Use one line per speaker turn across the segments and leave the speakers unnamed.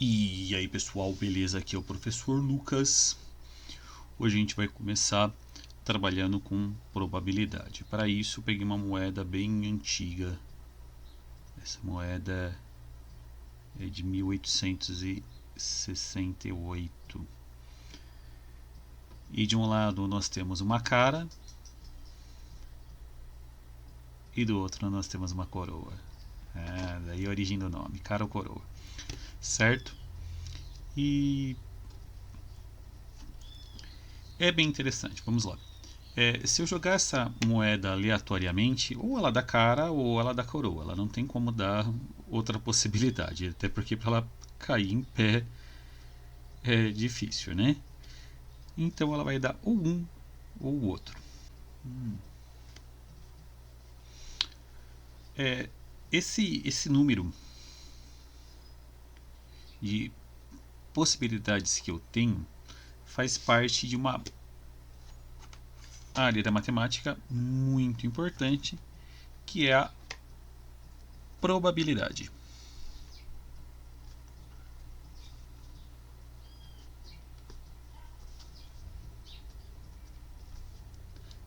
E aí pessoal, beleza? Aqui é o professor Lucas. Hoje a gente vai começar trabalhando com probabilidade. Para isso eu peguei uma moeda bem antiga. Essa moeda é de 1868. E de um lado nós temos uma cara e do outro nós temos uma coroa. Daí a origem do nome, cara ou coroa. Certo? E é bem interessante. Vamos lá. Se eu jogar essa moeda aleatoriamente, ou ela dá cara ou ela dá coroa. Ela não tem como dar outra possibilidade. Até porque para ela cair em pé é difícil, né? Então ela vai dar ou um ou o outro. Esse número de possibilidades que eu tenho faz parte de uma área da matemática muito importante, que é a probabilidade.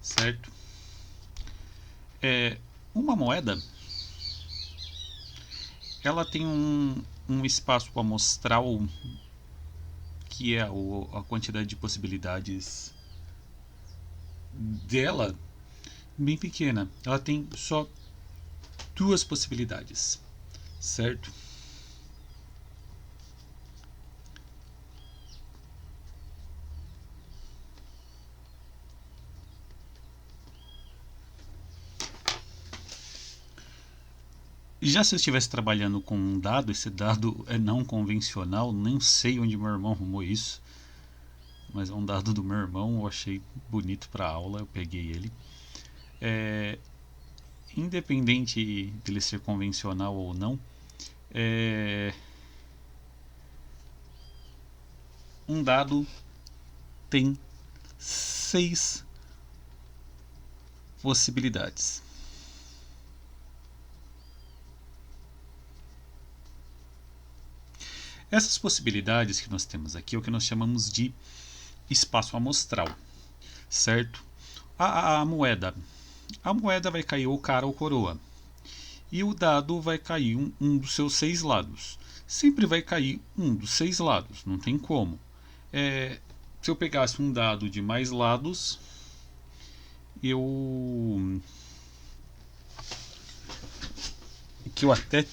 Certo? Uma moeda ela tem um espaço amostral que é a quantidade de possibilidades dela bem pequena. Ela tem só duas possibilidades, certo? Já se eu estivesse trabalhando com um dado, esse dado é não convencional, nem sei onde meu irmão arrumou isso, mas é um dado do meu irmão, eu achei bonito para aula, eu peguei ele. Independente dele ser convencional ou não, um dado tem 6 possibilidades. Essas possibilidades que nós temos aqui é o que nós chamamos de espaço amostral, certo? A moeda vai cair ou cara ou coroa, e o dado vai cair um dos seus 6 lados. Sempre vai cair um dos 6 lados, não tem como. Se eu pegasse um dado de mais lados, que eu até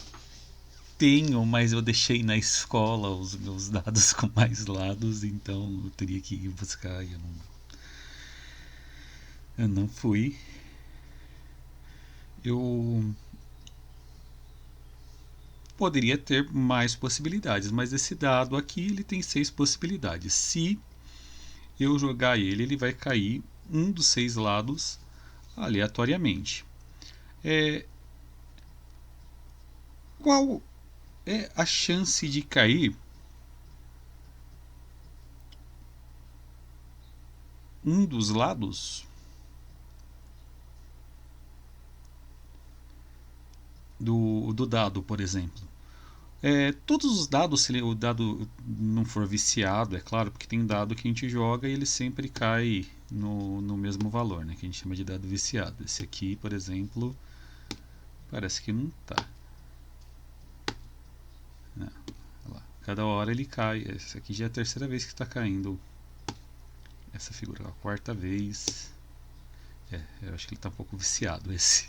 tenho, mas eu deixei na escola os meus dados com mais lados, então eu teria que ir buscar e eu não fui. Eu poderia ter mais possibilidades, mas esse dado aqui ele tem 6 possibilidades. Se eu jogar ele, ele vai cair um dos 6 lados aleatoriamente. Qual é a chance de cair um dos lados do dado, por exemplo? Todos os dados, se o dado não for viciado, é claro, porque tem dado que a gente joga e ele sempre cai no mesmo valor, né, que a gente chama de dado viciado. Esse aqui, por exemplo, parece que não está. Cada hora ele cai. Esse aqui já é a terceira vez que está caindo essa figura, a quarta vez. Eu acho que ele está um pouco viciado esse.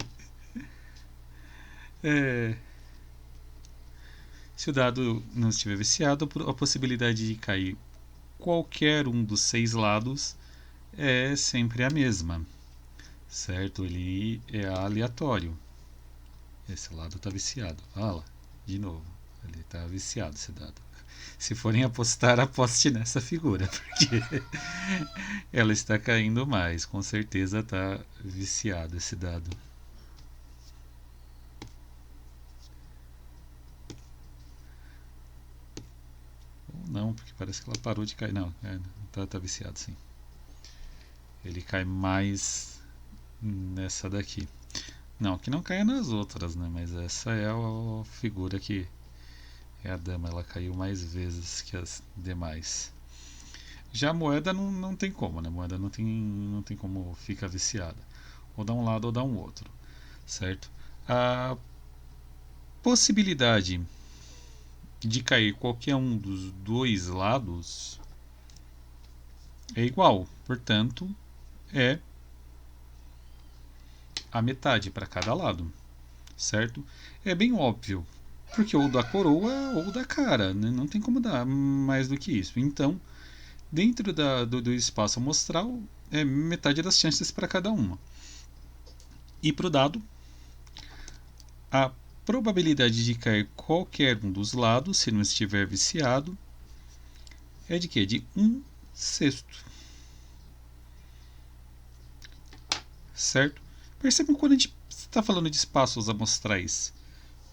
Se o dado não estiver viciado, a possibilidade de cair qualquer um dos 6 lados é sempre a mesma, certo? Ele é aleatório. Esse lado está viciado. Ah lá, de novo, ele está viciado esse dado. Se forem apostar, aposte nessa figura, porque ela está caindo mais. Com certeza está viciado esse dado. Ou não, porque parece que ela parou de cair. Não, tá viciado sim. Ele cai mais nessa daqui. Não, que não caia nas outras, né? Mas essa é a figura que É a dama, ela caiu mais vezes que as demais. Já a moeda não tem como, né? A moeda não tem como ficar viciada. Ou dá um lado ou dá um outro, certo? A possibilidade de cair qualquer um dos dois lados é igual, portanto, é a metade para cada lado, certo? É bem óbvio, porque ou da coroa ou da cara, né? Não tem como dar mais do que isso. Então, dentro do espaço amostral, é metade das chances para cada uma. E para o dado, a probabilidade de cair qualquer um dos lados, se não estiver viciado, é de quê? De 1/6. Certo? Percebam quando a gente está falando de espaços amostrais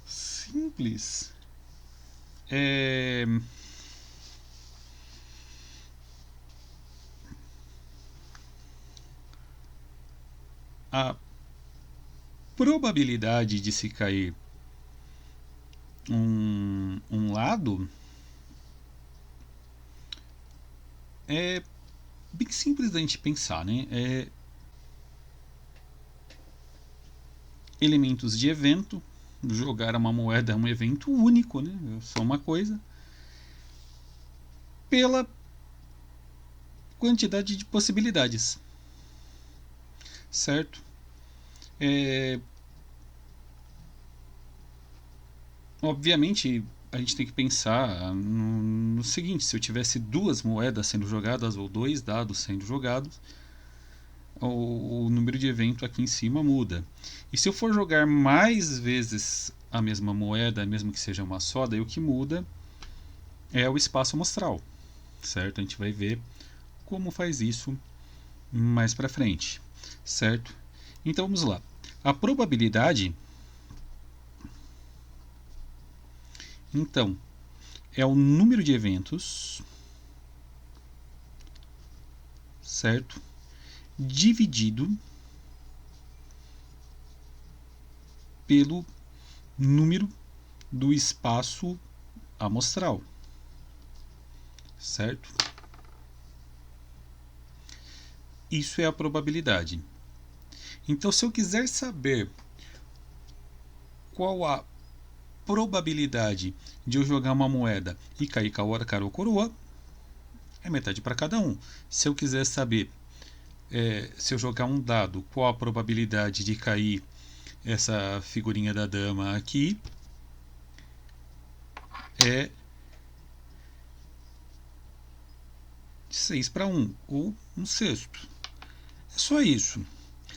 simples. A probabilidade de se cair um lado é bem simples da gente pensar, né? Elementos de evento, jogar uma moeda é um evento único, né? É só uma coisa, pela quantidade de possibilidades, certo? Obviamente, a gente tem que pensar no seguinte: se eu tivesse duas moedas sendo jogadas ou dois dados sendo jogados, o número de evento aqui em cima muda. E se eu for jogar mais vezes a mesma moeda, mesmo que seja uma só, daí o que muda é o espaço amostral, certo? A gente vai ver como faz isso mais para frente, certo? Então vamos lá. A probabilidade, então, é o número de eventos, certo? Dividido pelo número do espaço amostral, certo? Isso é a probabilidade. Então, se eu quiser saber qual a probabilidade de eu jogar uma moeda e cair cara ou coroa, é metade para cada um. Se eu quiser saber, se eu jogar um dado, qual a probabilidade de cair essa figurinha da dama aqui, é 6/1, ou 1/6. É só isso,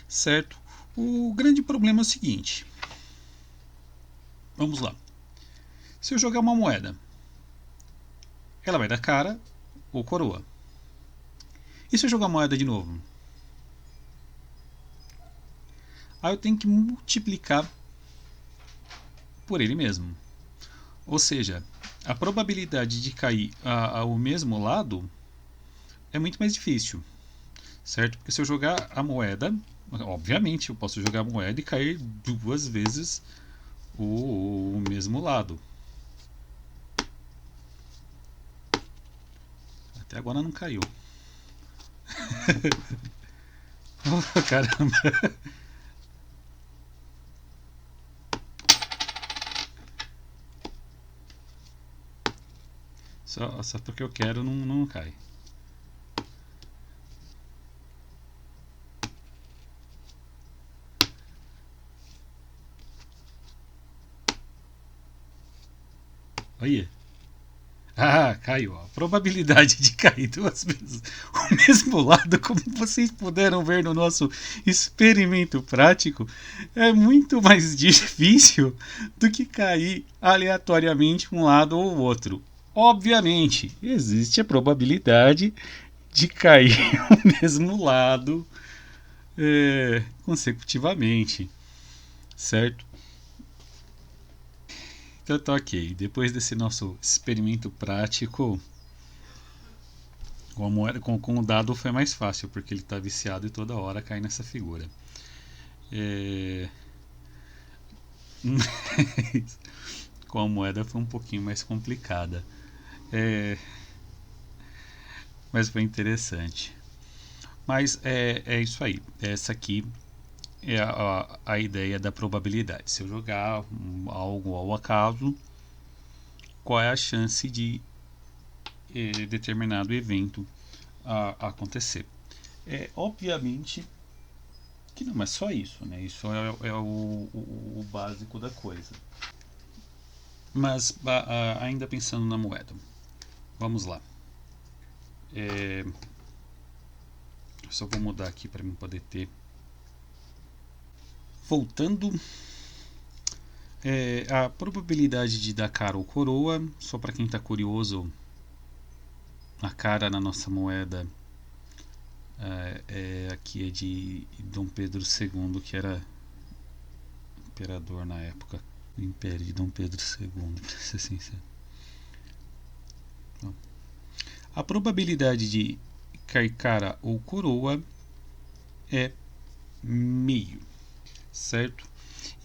certo? O grande problema é o seguinte. Vamos lá. Se eu jogar uma moeda, ela vai dar cara ou coroa. E se eu jogar moeda de novo? Aí eu tenho que multiplicar por ele mesmo. Ou seja, a probabilidade de cair ao mesmo lado é muito mais difícil, certo? Porque se eu jogar a moeda, obviamente eu posso jogar a moeda e cair duas vezes o mesmo lado. Até agora não caiu. Oh, caramba. Só porque eu quero não cai. Olha. Ah, caiu. A probabilidade de cair duas vezes o mesmo lado, como vocês puderam ver no nosso experimento prático, é muito mais difícil do que cair aleatoriamente um lado ou outro. Obviamente, existe a probabilidade de cair o mesmo lado consecutivamente, certo? Então tá ok. Depois desse nosso experimento prático, com o dado foi mais fácil, porque ele está viciado e toda hora cai nessa figura. com a moeda foi um pouquinho mais complicada. Mas foi interessante. Mas é isso aí. Essa aqui é a ideia da probabilidade. Se eu jogar algo ao acaso, qual é a chance de determinado evento acontecer? Obviamente que não é só isso, né? Isso é o básico da coisa. Mas ainda pensando na moeda, vamos lá. Só vou mudar aqui para mim poder ter. Voltando, a probabilidade de dar cara ou coroa, só para quem está curioso, a cara na nossa moeda aqui é de Dom Pedro II, que era imperador na época. O Império de Dom Pedro II, para ser sincero. Bom, a probabilidade de cair cara ou coroa é meio, certo?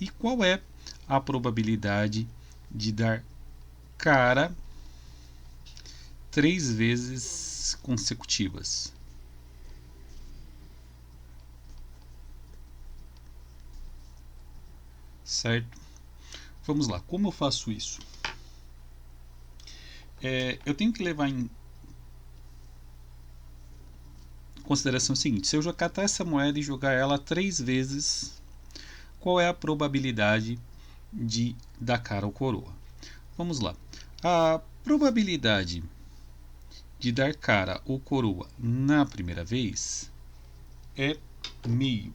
E qual é a probabilidade de dar cara 3 vezes consecutivas? Certo? Vamos lá, como eu faço isso? Eu tenho que levar em consideração o seguinte: se eu catar essa moeda e jogar ela 3 vezes, qual é a probabilidade de dar cara ou coroa? Vamos lá. A probabilidade de dar cara ou coroa na primeira vez é meio.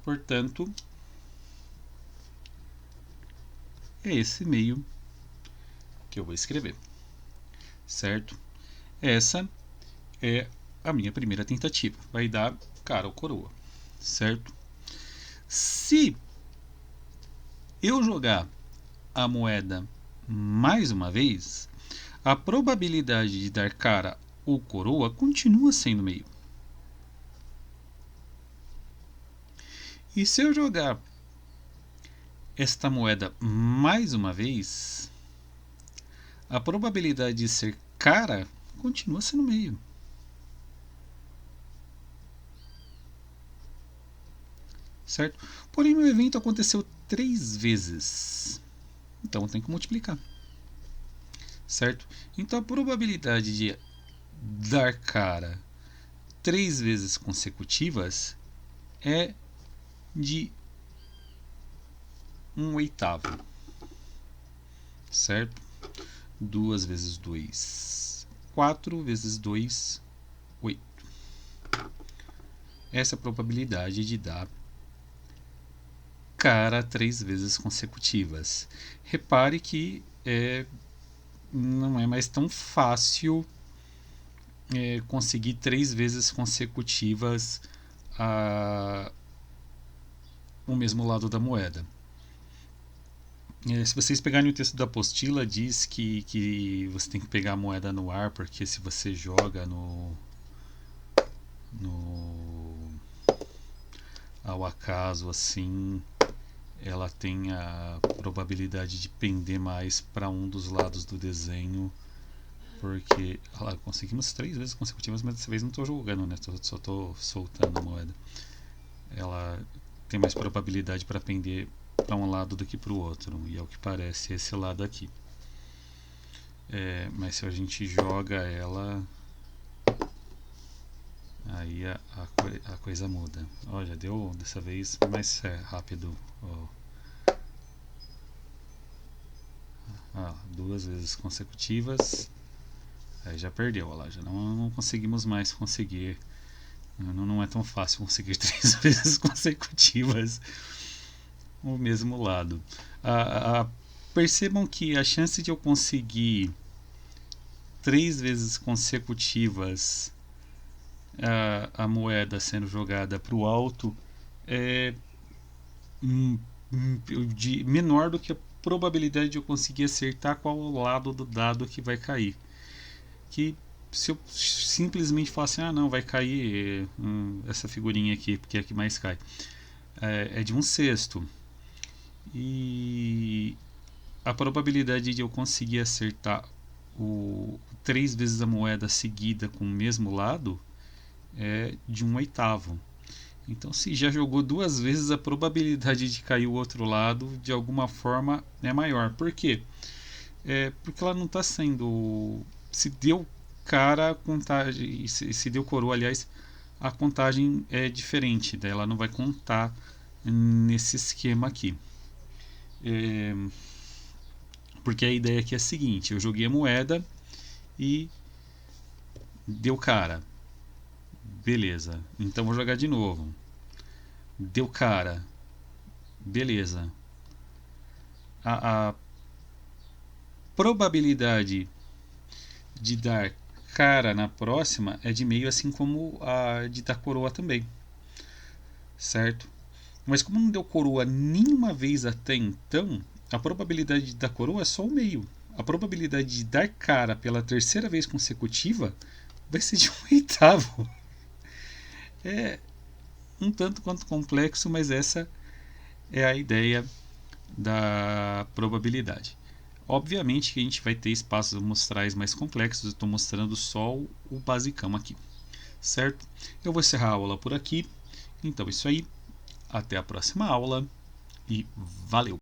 Portanto, é esse meio que eu vou escrever, certo? Essa é a minha primeira tentativa. Vai dar cara ou coroa, certo? Se eu jogar a moeda mais uma vez, a probabilidade de dar cara ou coroa continua sendo meio. E se eu jogar esta moeda mais uma vez, a probabilidade de ser cara continua sendo meio. Certo? Porém, o evento aconteceu 3 vezes. Então, tem que multiplicar. Certo? Então, a probabilidade de dar cara 3 vezes consecutivas é de 1/8. Certo? 2 vezes 2, 4 vezes 2, 8. Essa é a probabilidade de dar cara 3 vezes consecutivas. Repare que não é mais tão fácil conseguir 3 vezes consecutivas o mesmo lado da moeda. Se vocês pegarem o texto da apostila, diz que você tem que pegar a moeda no ar, porque se você joga ao acaso assim, ela tem a probabilidade de pender mais para um dos lados do desenho, porque lá, conseguimos 3 vezes consecutivas, mas dessa vez não estou jogando, né? Só estou soltando a moeda. Ela tem mais probabilidade para pender para um lado do que para o outro, e é o que parece esse lado aqui. Mas se a gente joga ela, aí a coisa muda. Ó, já deu dessa vez mais rápido. Ó, 2 vezes consecutivas, aí já perdeu, ó lá, já não conseguimos mais conseguir. Não é tão fácil conseguir 3 vezes consecutivas o mesmo lado. Percebam que a chance de eu conseguir 3 vezes consecutivas a moeda sendo jogada para o alto é menor do que a probabilidade de eu conseguir acertar qual o lado do dado que vai cair. Que se eu simplesmente falar assim, não, vai cair essa figurinha aqui, porque é a que mais cai, é de 1/6. E a probabilidade de eu conseguir acertar 3 vezes a moeda seguida com o mesmo lado é de 1/8. Então, se já jogou 2 vezes, a probabilidade de cair o outro lado de alguma forma é maior. Por quê? Porque ela não está sendo. Se deu cara, a contagem. Se deu coroa, aliás, a contagem é diferente. Daí ela não vai contar nesse esquema aqui. Porque a ideia aqui é a seguinte: eu joguei a moeda e deu cara. Beleza, então vou jogar de novo. Deu cara. Beleza. A probabilidade de dar cara na próxima é de meio, assim como a de dar coroa também. Certo? Mas como não deu coroa nenhuma vez até então, a probabilidade de dar coroa é só o meio. A probabilidade de dar cara pela terceira vez consecutiva vai ser de 1/8. É um tanto quanto complexo, mas essa é a ideia da probabilidade. Obviamente que a gente vai ter espaços amostrais mais complexos, eu estou mostrando só o basicão aqui, certo? Eu vou encerrar a aula por aqui, então é isso aí, até a próxima aula e valeu!